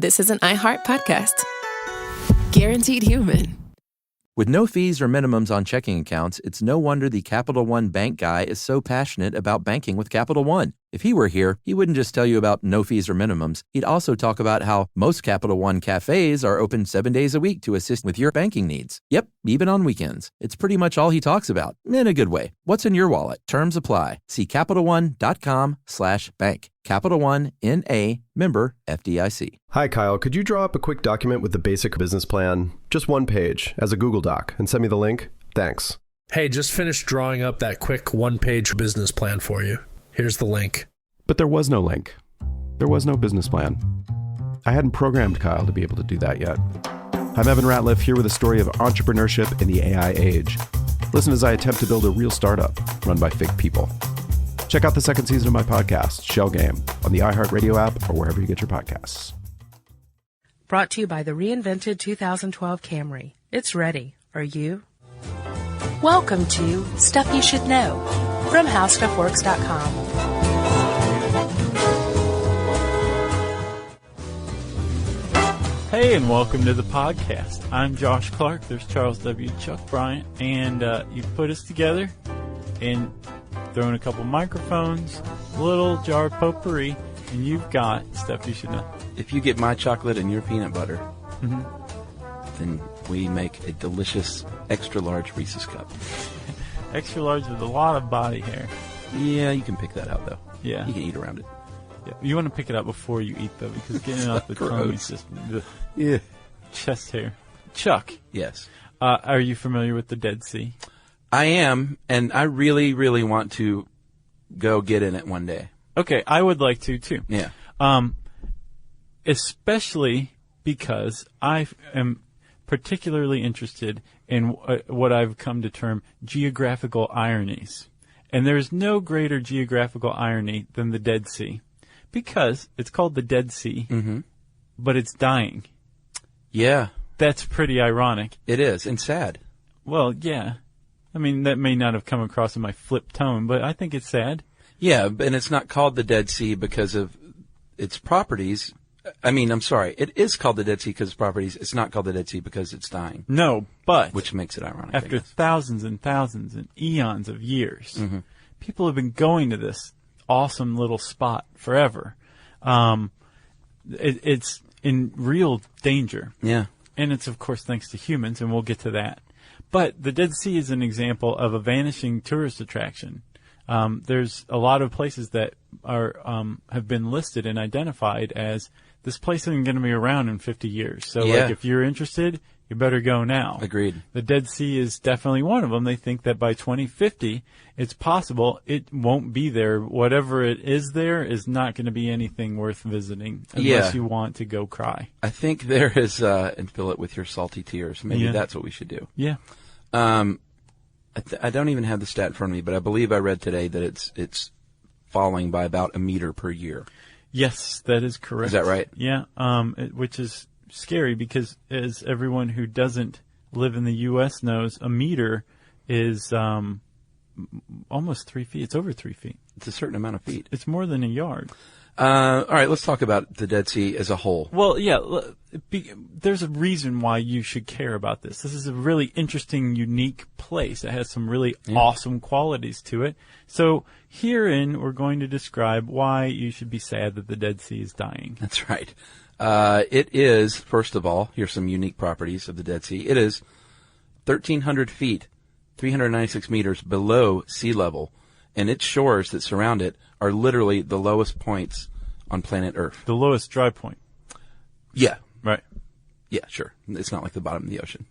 this is an iHeart podcast. Guaranteed human. With no fees or minimums on checking accounts, it's no wonder the Capital One bank guy is so passionate about banking with Capital One. If he were here, he wouldn't just tell you about no fees or minimums. He'd also talk about how most Capital One cafes are open 7 days a week to assist with your banking needs. Yep, even on weekends. It's pretty much all he talks about, in a good way. What's in your wallet? Terms apply. See CapitalOne.com/bank. Capital One, N.A., member FDIC. Hi, Kyle. Could you draw up a quick document with the basic business plan, just one page, as a Google Doc, and send me the link? Thanks. Hey, just finished drawing up that quick one-page business plan for you. Here's the link. But there was no link. There was no business plan. I hadn't programmed Kyle to be able to do that yet. I'm Evan Ratliff, here with a story of entrepreneurship in the AI age. Listen as I attempt to build a real startup run by fake people. Check out the second season of my podcast, Shell Game, on the iHeartRadio app or wherever you get your podcasts. Brought to you by the reinvented 2012 Camry. It's ready. Are you? Welcome to Stuff You Should Know from HowStuffWorks.com. Hey, and welcome to the podcast. I'm Josh Clark. There's Charles W. Chuck Bryant, and you've put us together and thrown a couple microphones, a little jar of potpourri, and you've got Stuff You Should Know. If you get my chocolate and your peanut butter, then we make a delicious extra-large Reese's cup. Extra large with a lot of body hair. Yeah, you can pick that out, though. Yeah. You can eat around it. Yeah. You want to pick it out before you eat, though, because getting it off the tongue is just chest hair. Chuck. Yes. Are you familiar with the Dead Sea? I am, and I really, really want to go get in it one day. Okay, I would like to, too. Yeah. Especially because I am particularly interested in what I've come to term geographical ironies. And there's no greater geographical irony than the Dead Sea. Because it's called the Dead Sea, but it's dying. Yeah. That's pretty ironic. It is, and sad. Well, yeah. I mean, that may not have come across in my flip tone, but I think it's sad. Yeah, and it's not called the Dead Sea because of its properties. I mean, I'm sorry. It is called the Dead Sea because of its properties. It's not called the Dead Sea because it's dying. No, but... which makes it ironic. After thousands and thousands and eons of years, people have been going to this awesome little spot forever. It's in real danger. Yeah. And it's, of course, thanks to humans, and we'll get to that. But the Dead Sea is an example of a vanishing tourist attraction. There's a lot of places that are have been listed and identified as this place isn't going to be around in 50 years. So, like, if you're interested, you better go now. Agreed. The Dead Sea is definitely one of them. They think that by 2050, it's possible it won't be there. Whatever it is there is not going to be anything worth visiting unless you want to go cry. I think there is, and fill it with your salty tears. Maybe that's what we should do. Yeah. I don't even have the stat in front of me, but I believe I read today that it's falling by about a meter per year. Yes, that is correct. Is that right? Yeah, which is scary because, as everyone who doesn't live in the U.S. knows, a meter is almost 3 feet. It's over 3 feet. It's a certain amount of feet. It's more than a yard. All right, let's talk about the Dead Sea as a whole. Well, yeah, there's a reason why you should care about this. This is a really interesting, unique place. It has some really awesome qualities to it. So herein, we're going to describe why you should be sad that the Dead Sea is dying. That's right. It is, first of all, here's some unique properties of the Dead Sea. It is 1,300 feet, 396 meters below sea level, and its shores that surround it are literally the lowest points on planet Earth. The lowest dry point. Yeah. Right. Yeah, sure. It's not like the bottom of the ocean.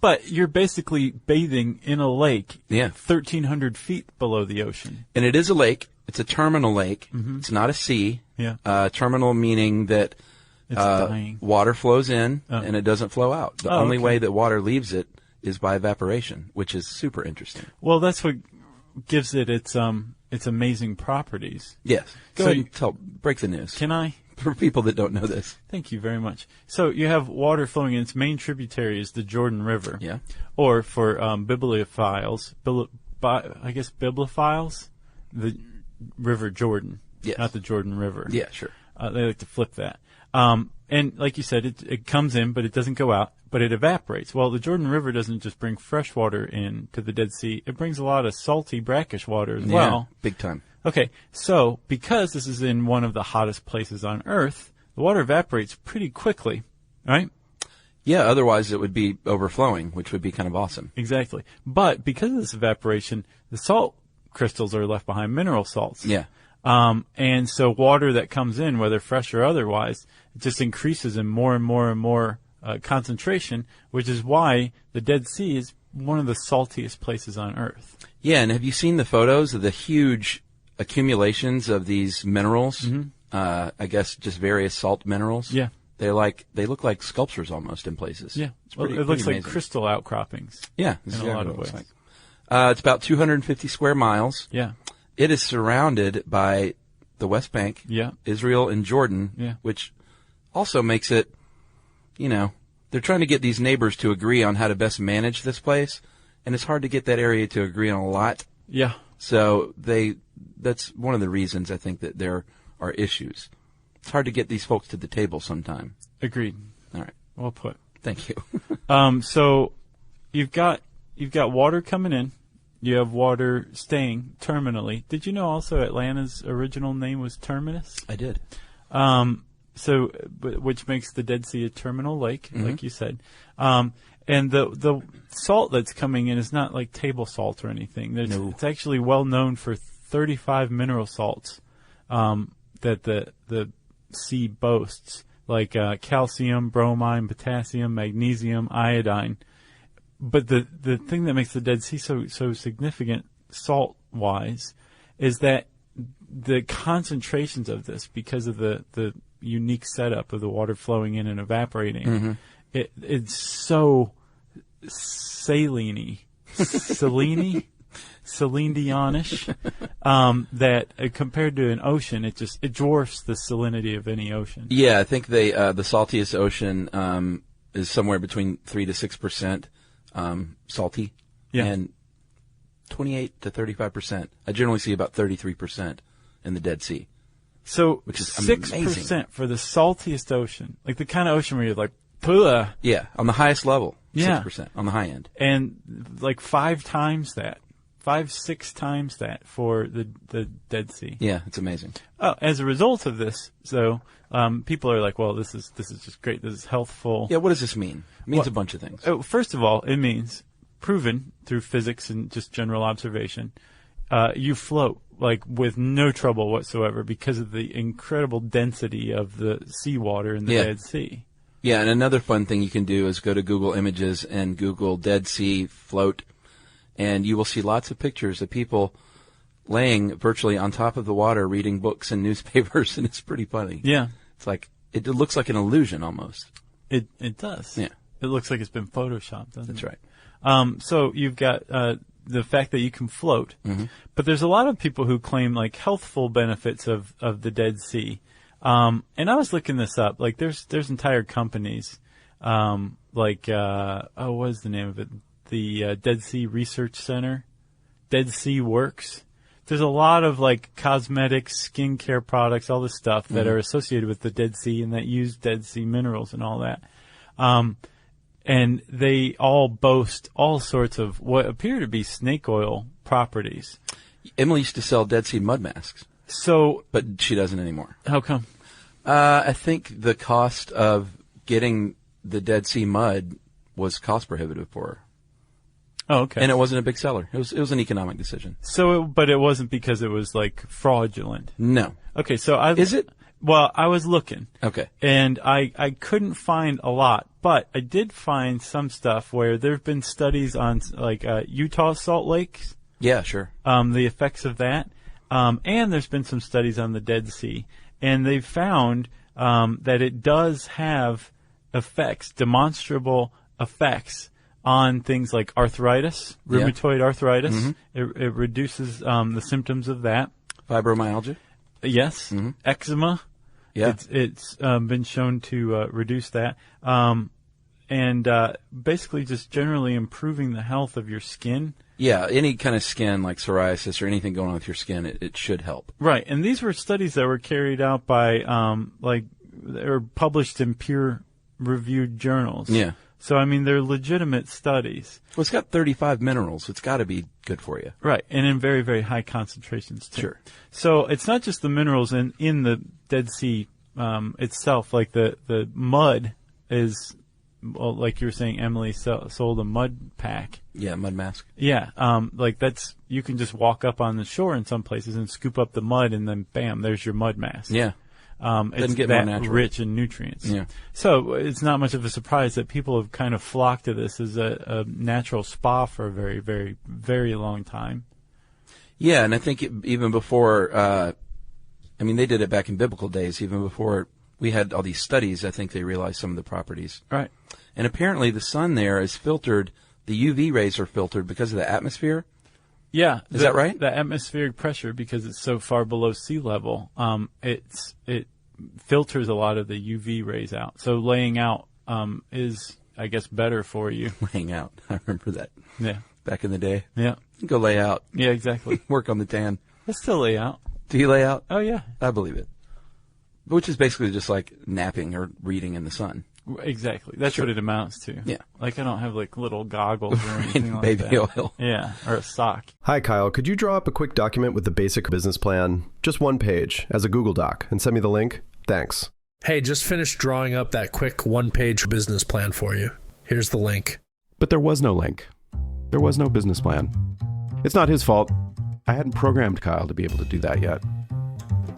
But you're basically bathing in a lake 1,300 feet below the ocean. And it is a lake. It's a terminal lake. It's not a sea. Yeah. Terminal meaning that it's dying. Water flows in and it doesn't flow out. The only okay. way that water leaves it is by evaporation, which is super interesting. Well, that's what gives it its amazing properties. Yes. Go ahead and break the news. Can I? For people that don't know this. Thank you very much. So you have water flowing in its main tributary is the Jordan River. Yeah. Or for bibliophiles, the River Jordan. Yes. Not the Jordan River. Yeah, sure. They like to flip that. And like you said, it comes in, but it doesn't go out, but it evaporates. Well, the Jordan River doesn't just bring fresh water in to the Dead Sea. It brings a lot of salty, brackish water as well. Big time. Okay, so because this is in one of the hottest places on Earth, the water evaporates pretty quickly, right? Yeah, otherwise it would be overflowing, which would be kind of awesome. Exactly. But because of this evaporation, the salt crystals are left behind, mineral salts. Yeah. And so water that comes in, whether fresh or otherwise, it just increases in more and more and more concentration, which is why the Dead Sea is one of the saltiest places on Earth. Yeah, and have you seen the photos of the huge accumulations of these minerals? Mm-hmm. I guess just various salt minerals. Yeah. They look like sculptures almost in places. Yeah. It's pretty, it looks pretty like amazing. crystal outcroppings. Yeah, in a lot of ways. Like. It's about 250 square miles. Yeah. It is surrounded by the West Bank, Yeah. Israel, and Jordan, Yeah. which also makes it, they're trying to get these neighbors to agree on how to best manage this place, and it's hard to get that area to agree on a lot. Yeah. So that's one of the reasons I think that there are issues. It's hard to get these folks to the table sometime. Agreed. All right. Well put. Thank you. So you've got water coming in. You have water staying terminally. Did you know also Atlanta's original name was Terminus? I did. Which makes the Dead Sea a terminal lake, like you said. And the salt that's coming in is not like table salt or anything. It's actually well known for 35 mineral salts that the sea boasts, like calcium, bromine, potassium, magnesium, iodine. But the thing that makes the Dead Sea so significant salt-wise is that the concentrations of this, because of the unique setup of the water flowing in and evaporating, it's so saline-y, Celine-Dionish, that compared to an ocean, it dwarfs the salinity of any ocean. Yeah, I think the saltiest ocean is somewhere between 3 to 6% salty, and 28 to 35%. I generally see about 33% in the Dead Sea. So which is 6% for the saltiest ocean, like the kind of ocean where you're like, Puh. Yeah, on the highest level, 6% Yeah. on the high end. And like 6 times that for the Dead Sea. Yeah, it's amazing. Oh, as a result of this, so people are like, well, this is just great. This is healthful. Yeah, what does this mean? It means a bunch of things. Oh, first of all, it means proven through physics and just general observation. You float like with no trouble whatsoever because of the incredible density of the seawater in the Dead Sea. Yeah, and another fun thing you can do is go to Google Images and Google Dead Sea float, and you will see lots of pictures of people laying virtually on top of the water reading books and newspapers, and it's pretty funny. Yeah. It's like, it looks like an illusion almost. It does. Yeah. It looks like it's been photoshopped, doesn't That's it? right. So you've got the fact that you can float, but there's a lot of people who claim like healthful benefits of the Dead Sea. And I was looking this up. Like there's entire companies, what is the name of it? The Dead Sea Research Center, Dead Sea Works. There's a lot of like cosmetics, skincare products, all this stuff that are associated with the Dead Sea and that use Dead Sea minerals and all that. And they all boast all sorts of what appear to be snake oil properties. Emily used to sell Dead Sea mud masks. So, but she doesn't anymore. How come? I think the cost of getting the Dead Sea mud was cost prohibitive for her. Oh, okay. And it wasn't a big seller. It was an economic decision. So, but it wasn't because it was like fraudulent. No. Okay, so Is it? Well, I was looking. Okay. And I couldn't find a lot, but I did find some stuff where there have been studies on like Utah salt lakes. Yeah, sure. The effects of that. And there's been some studies on the Dead Sea, and they've found that it does have effects, demonstrable effects on things like arthritis, rheumatoid arthritis. It reduces the symptoms of that. Fibromyalgia? Yes. Eczema. Yeah. It's been shown to reduce that. And basically just generally improving the health of your skin. Yeah, any kind of skin like psoriasis or anything going on with your skin, it should help. Right, and these were studies that were carried out by they're published in peer-reviewed journals. Yeah. So, I mean, they're legitimate studies. Well, it's got 35 minerals. It's got to be good for you. Right, and in very, very high concentrations, too. Sure. So it's not just the minerals in the Dead Sea itself. Like the mud is, well, like you were saying, Emily sold a mud pack. Yeah, mud mask. Yeah, like you can just walk up on the shore in some places and scoop up the mud, and then bam, there's your mud mask. Yeah. It's get that more natural. rich in nutrients. Yeah. So it's not much of a surprise that people have kind of flocked to this as a natural spa for a very, very, very long time. Yeah, and I think even before, they did it back in biblical days, even before we had all these studies. I think they realized some of the properties. Right. And apparently the sun there is filtered, the UV rays are filtered because of the atmosphere. Yeah. Is that right? The atmospheric pressure, because it's so far below sea level, it filters a lot of the UV rays out. So laying out is, I guess, better for you. Laying out. I remember that. Yeah. Back in the day. Yeah. Go lay out. Yeah, exactly. Work on the tan. I still lay out. Do you lay out? Oh, yeah. I believe it. Which is basically just like napping or reading in the sun. Exactly. That's what it amounts to. Yeah. Like, I don't have, like, little goggles or anything like baby that. oil. Yeah, or a sock. Hi, Kyle. Could you draw up a quick document with the basic business plan, just one page, as a Google Doc, and send me the link? Thanks. Hey, just finished drawing up that quick one-page business plan for you. Here's the link. But there was no link. There was no business plan. It's not his fault. I hadn't programmed Kyle to be able to do that yet.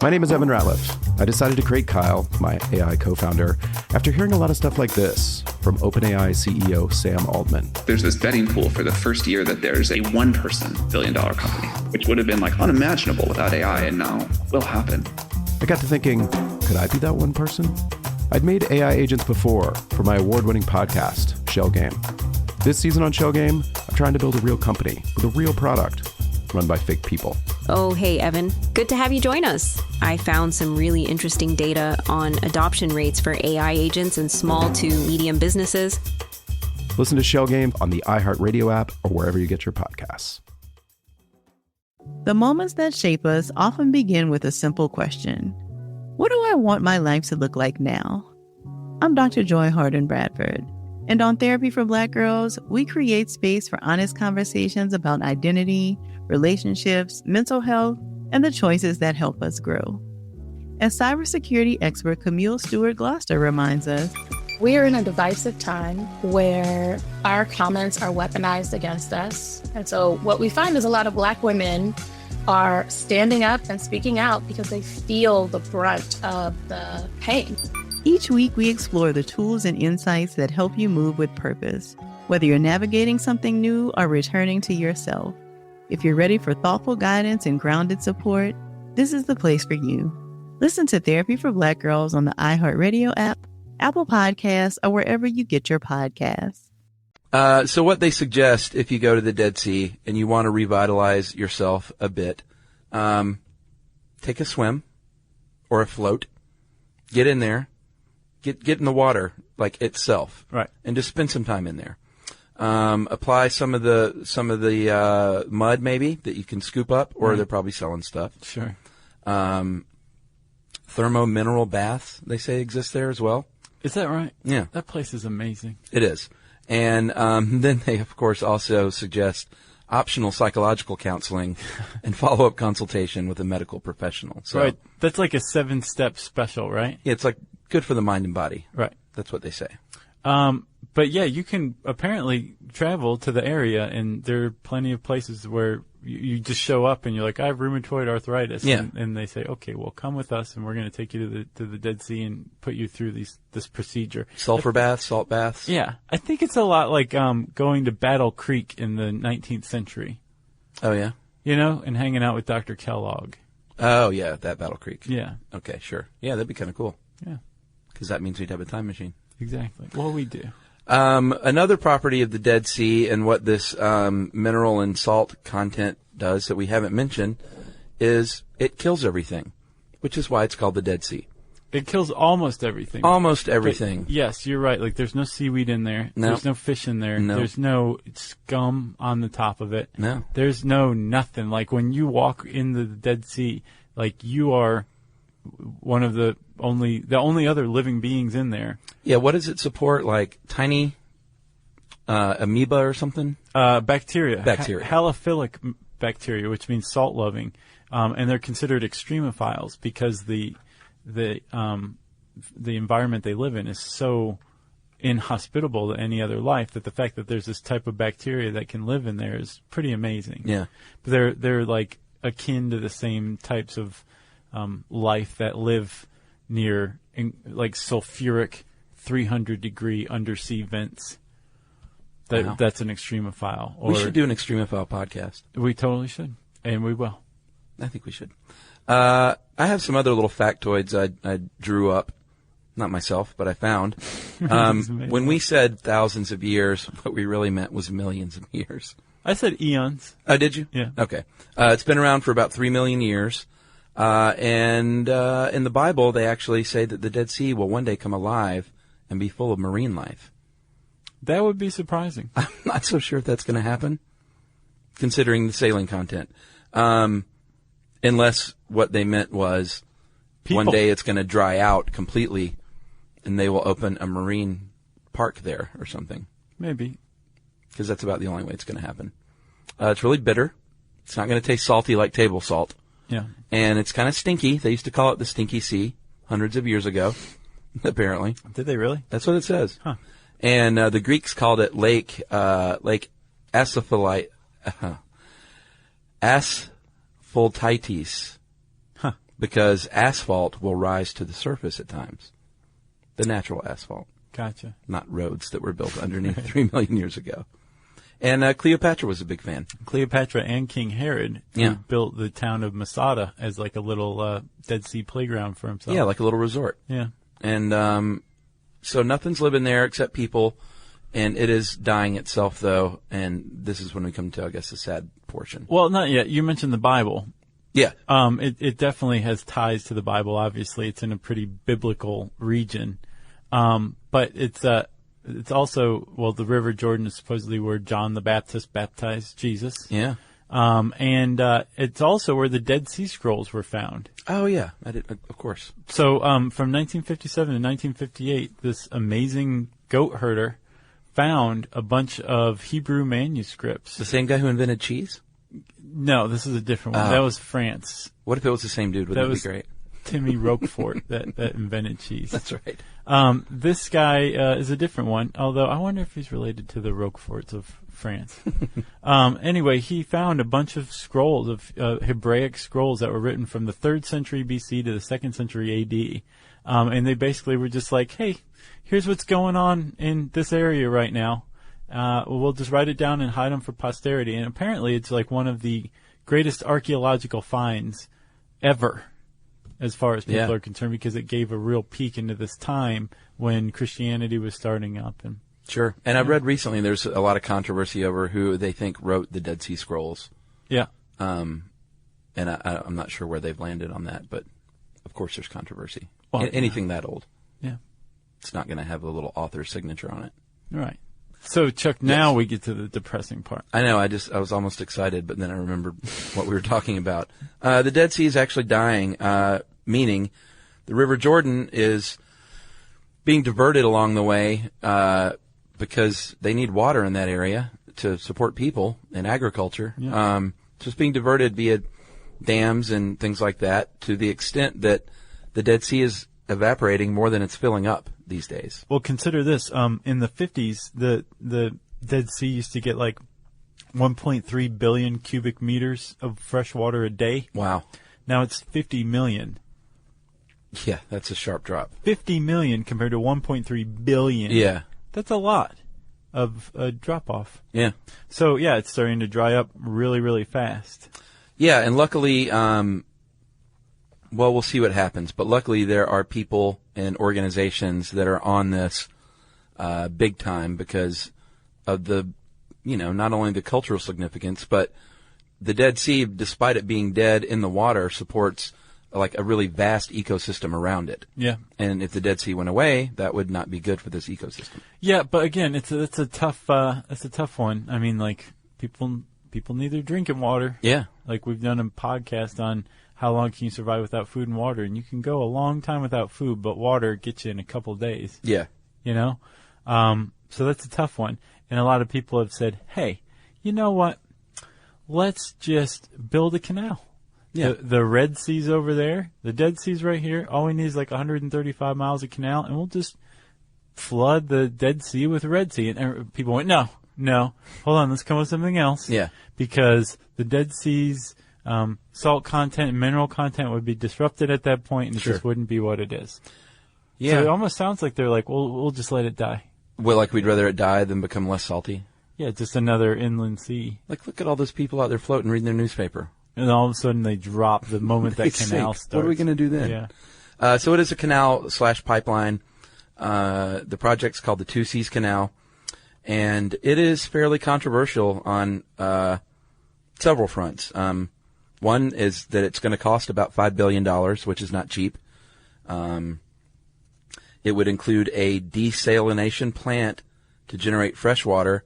My name is Evan Ratliff. I decided to create Kyle, my AI co-founder, after hearing a lot of stuff like this from OpenAI CEO Sam Altman. There's this betting pool for the first year that there's a one-person billion-dollar company, which would have been like unimaginable without AI, and now will happen. I got to thinking, could I be that one person? I'd made AI agents before for my award-winning podcast, Shell Game. This season on Shell Game, I'm trying to build a real company with a real product run by fake people. Oh, hey, Evan. Good to have you join us. I found some really interesting data on adoption rates for AI agents in small to medium businesses. Listen to Shell Game on the iHeartRadio app or wherever you get your podcasts. The moments that shape us often begin with a simple question. What do I want my life to look like now? I'm Dr. Joy Harden Bradford, and on Therapy for Black Girls, we create space for honest conversations about identity, relationships, mental health, and the choices that help us grow. As cybersecurity expert Camille Stewart-Gloucester reminds us, we are in a divisive time where our comments are weaponized against us. And so what we find is a lot of Black women are standing up and speaking out because they feel the brunt of the pain. Each week we explore the tools and insights that help you move with purpose, whether you're navigating something new or returning to yourself. If you're ready for thoughtful guidance and grounded support, this is the place for you. Listen to Therapy for Black Girls on the iHeartRadio app, Apple Podcasts, or wherever you get your podcasts. So what they suggest if you go to the Dead Sea and you want to revitalize yourself a bit, take a swim or a float, get in there, get in the water like itself, right, and just spend some time in there. Apply some of the mud maybe that you can scoop up, or they're probably selling stuff. Sure. Thermo-mineral baths, they say, exist there as well. Is that right? Yeah. That place is amazing. It is. And then they, of course, also suggest optional psychological counseling and follow-up consultation with a medical professional. So, right. That's like a 7-step special, right? Yeah, it's like good for the mind and body. Right. That's what they say. But yeah, you can apparently travel to the area, and there are plenty of places where you just show up and you're like, I have rheumatoid arthritis. Yeah. And they say, okay, well, come with us, and we're going to take you to the Dead Sea and put you through this procedure. Sulfur baths, salt baths. Yeah. I think it's a lot like going to Battle Creek in the 19th century. Oh, yeah? You know, and hanging out with Dr. Kellogg. Oh, yeah, that Battle Creek. Yeah. Okay, sure. Yeah, that'd be kind of cool. Yeah. Because that means we'd have a time machine. Exactly. Well, we do. Another property of the Dead Sea and what this mineral and salt content does that we haven't mentioned is it kills everything, which is why it's called the Dead Sea. It kills almost everything. Almost everything. But yes, you're right. Like, there's no seaweed in there. No. There's no fish in there. No. There's no scum on the top of it. No. There's no nothing. Like, when you walk into the Dead Sea, like, you are one of the only other living beings in there. Yeah, what does it support? Like tiny amoeba or something? Bacteria. Bacteria. Halophilic bacteria, which means salt-loving. And they're considered extremophiles because the environment they live in is so inhospitable to any other life that the fact that there's this type of bacteria that can live in there is pretty amazing. Yeah. But they're like akin to the same types of life that live near like sulfuric 300-degree undersea vents. Wow. That's an extremophile. We should do an extremophile podcast. We totally should, and we will. I think we should. I have some other little factoids I drew up. Not myself, but I found. When we said thousands of years, what we really meant was millions of years. I said eons. Oh, did you? Yeah. Okay. It's been around for about 3 million years. And in the Bible, they actually say that the Dead Sea will one day come alive and be full of marine life. That would be surprising. I'm not so sure if that's going to happen, considering the saline content. Unless what they meant was one day it's going to dry out completely and they will open a marine park there or something. Maybe. Because that's about the only way it's going to happen. It's really bitter. It's not going to taste salty like table salt. Yeah. And it's kind of stinky. They used to call it the Stinky Sea hundreds of years ago, apparently. Did they really? That's what it says. Huh. And the Greeks called it Lake Asphaltites. Huh. Because asphalt will rise to the surface at times. The natural asphalt. Gotcha. Not roads that were built underneath 3 million years ago. And Cleopatra was a big fan. Cleopatra and King Herod built the town of Masada as like a little Dead Sea playground for himself. Yeah, like a little resort. Yeah. And so nothing's living there except people, and it is dying itself, though, and this is when we come to, I guess, the sad portion. Well, not yet. You mentioned the Bible. Yeah. It definitely has ties to the Bible, obviously. It's in a pretty biblical region. But it's also, well, the River Jordan is supposedly where John the Baptist baptized Jesus. Yeah. And it's also where the Dead Sea Scrolls were found. Oh, yeah. I did, of course. So from 1957 to 1958, this amazing goat herder found a bunch of Hebrew manuscripts. The same guy who invented cheese? No, this is a different one. That was France. What if it was the same dude? Wouldn't that be great? Timmy Roquefort that invented cheese. That's right. This guy is a different one, although I wonder if he's related to the Roqueforts of France. Anyway, he found a bunch of scrolls, of Hebraic scrolls that were written from the 3rd century BC to the 2nd century AD. And they basically were just like, hey, here's what's going on in this area right now. We'll just write it down and hide them for posterity. And apparently it's like one of the greatest archaeological finds ever, as far as people are concerned, because it gave a real peek into this time when Christianity was starting up. And sure. And I've read recently there's a lot of controversy over who they think wrote the Dead Sea Scrolls. Yeah. And I'm not sure where they've landed on that, but of course there's controversy. Well, anything that old. Yeah. It's not going to have a little author's signature on it. Right. So, Chuck, now we get to the depressing part. I know. I was almost excited, but then I remembered what we were talking about. The Dead Sea is actually dying, meaning the River Jordan is being diverted along the way because they need water in that area to support people and agriculture. Yeah. So it's being diverted via dams and things like that to the extent that the Dead Sea is evaporating more than it's filling up these days. Well, consider this. In the 50s, the Dead Sea used to get like 1.3 billion cubic meters of fresh water a day. Wow. Now it's 50 million. Yeah, that's a sharp drop. 50 million compared to 1.3 billion. Yeah. That's a lot of a drop-off. Yeah. So, yeah, it's starting to dry up really, really fast. Yeah, and luckily, well, we'll see what happens. But luckily, there are people and organizations that are on this big time because of the, not only the cultural significance, but the Dead Sea, despite it being dead in the water, supports like a really vast ecosystem around it. Yeah. And if the Dead Sea went away, that would not be good for this ecosystem. Yeah, but again, it's a tough one. I mean, like people need their drinking water. Yeah. Like we've done a podcast on how long can you survive without food and water? And you can go a long time without food, but water gets you in a couple of days. Yeah. You know? So that's a tough one. And a lot of people have said, hey, you know what? Let's just build a canal. Yeah. The Red Sea's over there. The Dead Sea's right here. All we need is like 135 miles of canal, and we'll just flood the Dead Sea with the Red Sea. And people went, no, hold on, let's come up with something else. Yeah. Because the Dead Sea's salt content and mineral content would be disrupted at that point, and it just wouldn't be what it is. Yeah. So it almost sounds like they're like, well, we'll just let it die. Well, like we'd rather it die than become less salty. Yeah, just another inland sea. Like, look at all those people out there floating, reading their newspaper. And all of a sudden they drop the moment that canal starts. What are we going to do then? Yeah. So it is a canal/pipeline. The project's called the Two Seas Canal, and it is fairly controversial on several fronts. One is that it's going to cost about $5 billion, which is not cheap. It would include a desalination plant to generate fresh water,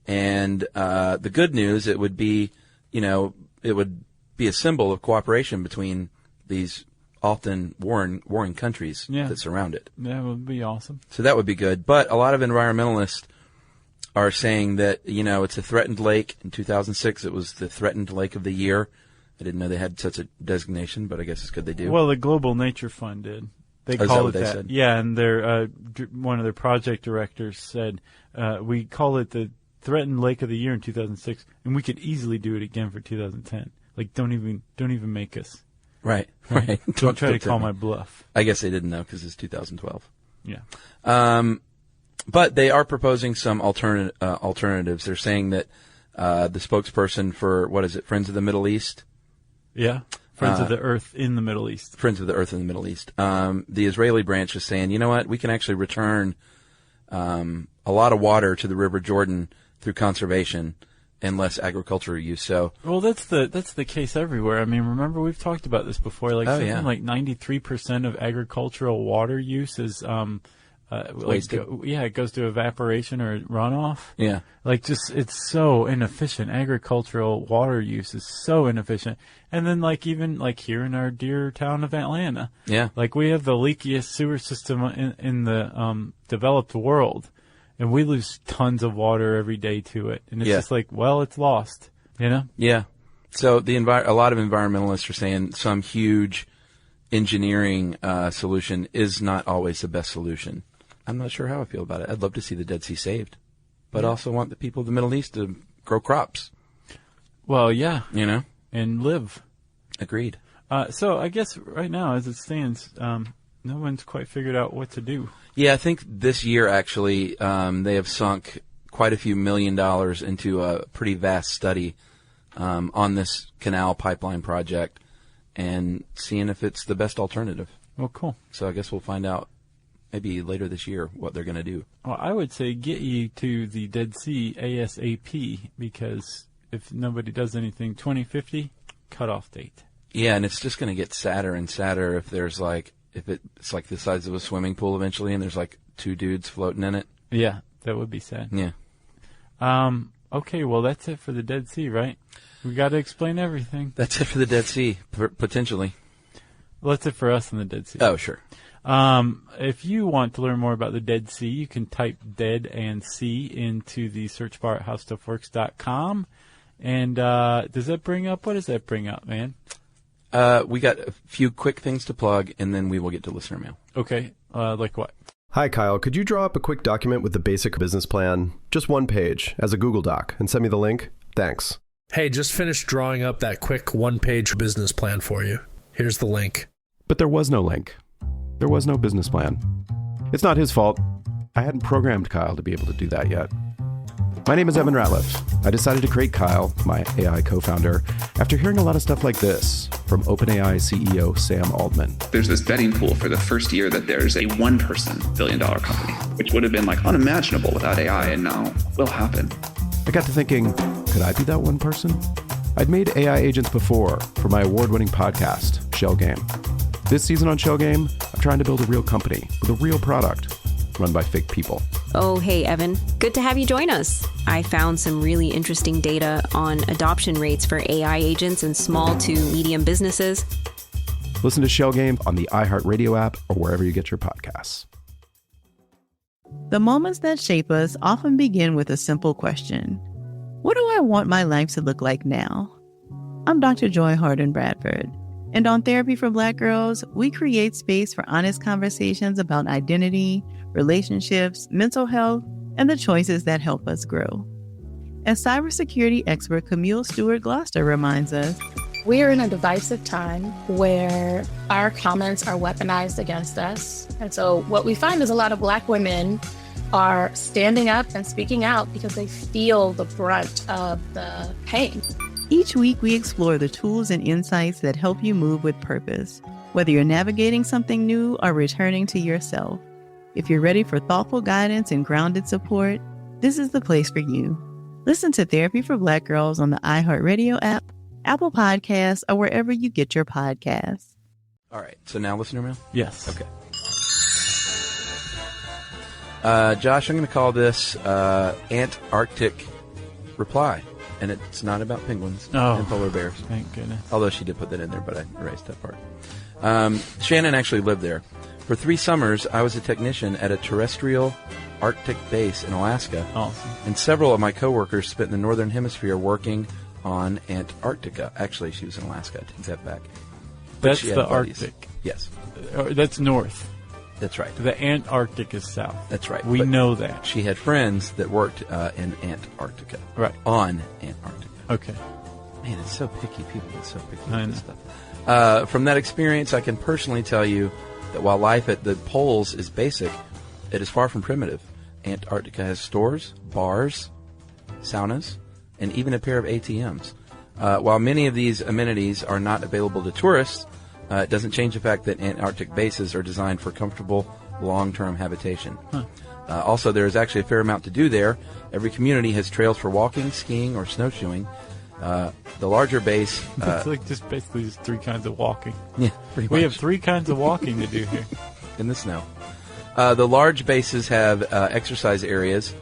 and the good news, it would be, it would be a symbol of cooperation between these often warring countries that surround it. That would be awesome. So that would be good. But a lot of environmentalists are saying that, it's a threatened lake. In 2006, it was the Threatened Lake of the Year. I didn't know they had such a designation, but I guess it's good they do. Well, the Global Nature Fund did. They call it that. Said? Yeah, and their one of their project directors said, we call it the Threatened Lake of the Year in 2006, and we could easily do it again for 2010. Like, don't even make us. Right. Don't try to call my bluff. I guess they didn't know because it's 2012. Yeah. But they are proposing some alternatives. They're saying that the spokesperson for, Friends of the Middle East? Yeah. Friends of the Earth in the Middle East. Friends of the Earth in the Middle East. The Israeli branch is saying, you know what, we can actually return a lot of water to the River Jordan through conservation and less agricultural use. So, well, that's the case everywhere. I mean, remember we've talked about this before. Like like 93% of agricultural water use is wasted. It goes to evaporation or runoff. Yeah, like it's so inefficient. Agricultural water use is so inefficient. And then even here in our dear town of Atlanta, like we have the leakiest sewer system in the developed world. And we lose tons of water every day to it. And it's just like, well, it's lost, Yeah. So a lot of environmentalists are saying some huge engineering solution is not always the best solution. I'm not sure how I feel about it. I'd love to see the Dead Sea saved, but I also want the people of the Middle East to grow crops. Well, yeah. And live. Agreed. So I guess right now, as it stands, no one's quite figured out what to do. Yeah, I think this year, actually, they have sunk quite a few $1 million into a pretty vast study on this canal pipeline project and seeing if it's the best alternative. Well, cool. So I guess we'll find out maybe later this year what they're going to do. Well, I would say get you to the Dead Sea ASAP, because if nobody does anything, 2050, cutoff date. Yeah, and it's just going to get sadder and sadder if there's if it's like the size of a swimming pool eventually and there's two dudes floating in it. Yeah, that would be sad. Yeah. Okay, well, that's it for the Dead Sea, right? We got to explain everything. That's it for the Dead Sea, potentially. Well, that's it for us in the Dead Sea. Oh, sure. If you want to learn more about the Dead Sea, you can type Dead and Sea into the search bar at howstuffworks.com. And what does that bring up, man? We got a few quick things to plug, and then we will get to listener mail. Okay. Like what? Hi, Kyle. Could you draw up a quick document with the basic business plan, just one page, as a Google Doc, and send me the link? Thanks. Hey, just finished drawing up that quick one-page business plan for you. Here's the link. But there was no link. There was no business plan. It's not his fault. I hadn't programmed Kyle to be able to do that yet. My name is Evan Ratliff. I decided to create Kyle, my AI co-founder, after hearing a lot of stuff like this from OpenAI CEO Sam Altman. There's this betting pool for the first year that there's a one-person billion-dollar company, which would have been unimaginable without AI, and now will happen. I got to thinking, could I be that one person? I'd made AI agents before for my award-winning podcast, Shell Game. This season on Shell Game, I'm trying to build a real company with a real product. run by fake people. Oh, hey, Evan. Good to have you join us. I found some really interesting data on adoption rates for AI agents in small to medium businesses. Listen to Shell Game on the iHeartRadio app or wherever you get your podcasts. The moments that shape us often begin with a simple question. What do I want my life to look like now? I'm Dr. Joy Harden Bradford, and on Therapy for Black Girls, we create space for honest conversations about identity, relationships, mental health, and the choices that help us grow. As cybersecurity expert Camille Stewart-Gloucester reminds us, we are in a divisive time where our comments are weaponized against us. And so what we find is a lot of Black women are standing up and speaking out because they feel the brunt of the pain. Each week we explore the tools and insights that help you move with purpose, whether you're navigating something new or returning to yourself. If you're ready for thoughtful guidance and grounded support, this is the place for you. Listen to Therapy for Black Girls on the iHeartRadio app, Apple Podcasts, or wherever you get your podcasts. All right, so now listener mail? Yes. Okay. Josh, I'm going to call this Antarctic Reply, and it's not about penguins and polar bears. Thank goodness. Although she did put that in there, but I erased that part. Shannon actually lived there. For 3 summers, I was a technician at a terrestrial Arctic base in Alaska. Awesome. And several of my coworkers spent the northern hemisphere working on Antarctica. Actually, she was in Alaska. I take that back. That's the Arctic. Yes. That's north. That's right. The Antarctic is south. That's right. We know that. She had friends that worked in Antarctica. Right. On Antarctica. Okay. Man, it's so picky. People get so picky I with know. this stuff. From that experience, I can personally tell you that while life at the poles is basic, it is far from primitive. Antarctica has stores, bars, saunas, and even a pair of ATMs. While many of these amenities are not available to tourists, it doesn't change the fact that Antarctic bases are designed for comfortable, long-term habitation. Huh. Also, there is actually a fair amount to do there. Every community has trails for walking, skiing, or snowshoeing. The larger base... it's like just basically just 3 kinds of walking. Yeah, pretty much. We have 3 kinds of walking to do here. In the snow. The large bases have exercise areas.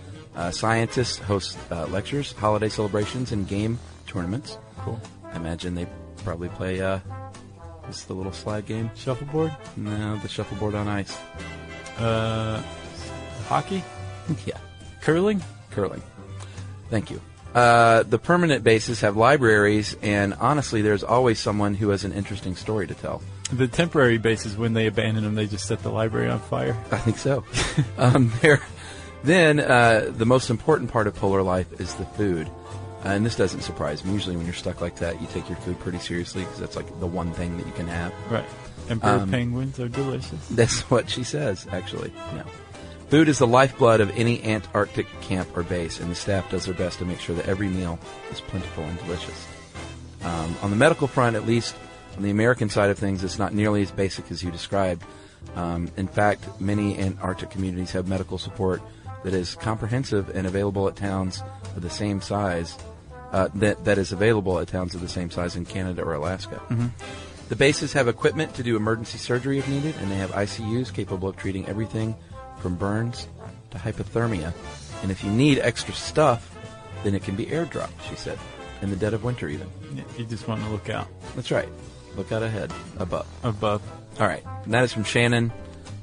Scientists host lectures, holiday celebrations, and game tournaments. Cool. I imagine they probably play what's the little slide game? Shuffleboard? No, the shuffleboard on ice. Hockey? Yeah. Curling? Curling. Thank you. The permanent bases have libraries, and honestly, there's always someone who has an interesting story to tell. The temporary bases, when they abandon them, they just set the library on fire? I think so. Then, the most important part of polar life is the food. And this doesn't surprise me. Usually when you're stuck like that, you take your food pretty seriously because that's like the one thing that you can have. Right. Emperor penguins are delicious. That's what she says, actually. No. Food is the lifeblood of any Antarctic camp or base, and the staff does their best to make sure that every meal is plentiful and delicious. On the medical front, at least on the American side of things, it's not nearly as basic as you described. In fact, many Antarctic communities have medical support that is comprehensive and available at towns of the same size, that is available at towns of the same size in Canada or Alaska. Mm-hmm. The bases have equipment to do emergency surgery if needed, and they have ICUs capable of treating everything from burns to hypothermia. And if you need extra stuff, then it can be airdropped, she said, in the dead of winter even. Yeah, you just want to look out. That's right. Look out ahead. Above. Above. All right. And that is from Shannon,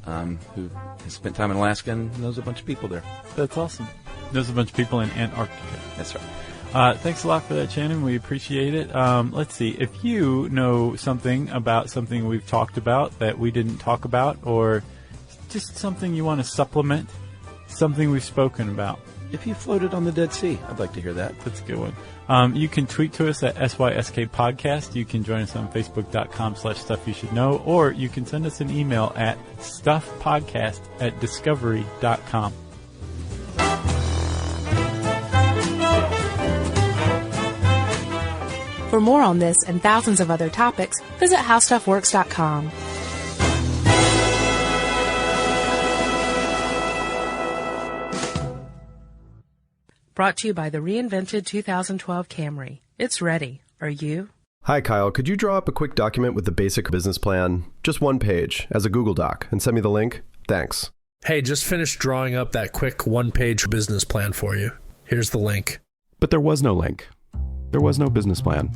who has spent time in Alaska and knows a bunch of people there. That's awesome. Knows a bunch of people in Antarctica. That's right. Thanks a lot for that, Shannon. We appreciate it. Let's see. If you know something about something we've talked about that we didn't talk about, or just something you want to supplement, something we've spoken about. If you floated on the Dead Sea, I'd like to hear that. That's a good one. You can tweet to us at SYSK Podcast. You can join us on Facebook.com/StuffYouShouldKnow, or you can send us an email at StuffPodcast@Discovery.com. For more on this and thousands of other topics, visit HowStuffWorks.com. Brought to you by the reinvented 2012 Camry. It's ready. Are you? Hi, Kyle. Could you draw up a quick document with the basic business plan, just one page, as a Google Doc, and send me the link? Thanks. Hey, just finished drawing up that quick one-page business plan for you. Here's the link. But there was no link. There was no business plan.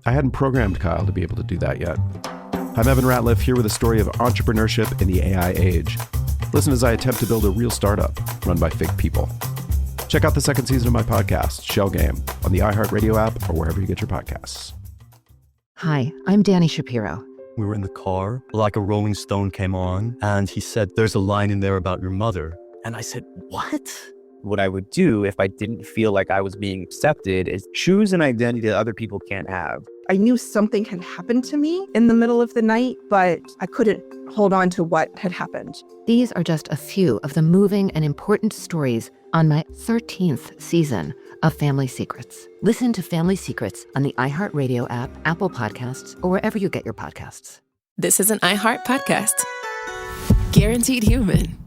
I hadn't programmed Kyle to be able to do that yet. I'm Evan Ratliff, here with a story of entrepreneurship in the AI age. Listen as I attempt to build a real startup run by fake people. Check out the second season of my podcast, Shell Game, on the iHeartRadio app or wherever you get your podcasts. Hi, I'm Danny Shapiro. We were in the car, like a Rolling Stone came on, and he said, "There's a line in there about your mother." And I said, "What?" What I would do if I didn't feel like I was being accepted is choose an identity that other people can't have. I knew something had happened to me in the middle of the night, but I couldn't hold on to what had happened. These are just a few of the moving and important stories on my 13th season of Family Secrets. Listen to Family Secrets on the iHeartRadio app, Apple Podcasts, or wherever you get your podcasts. This is an iHeart podcast. Guaranteed Human.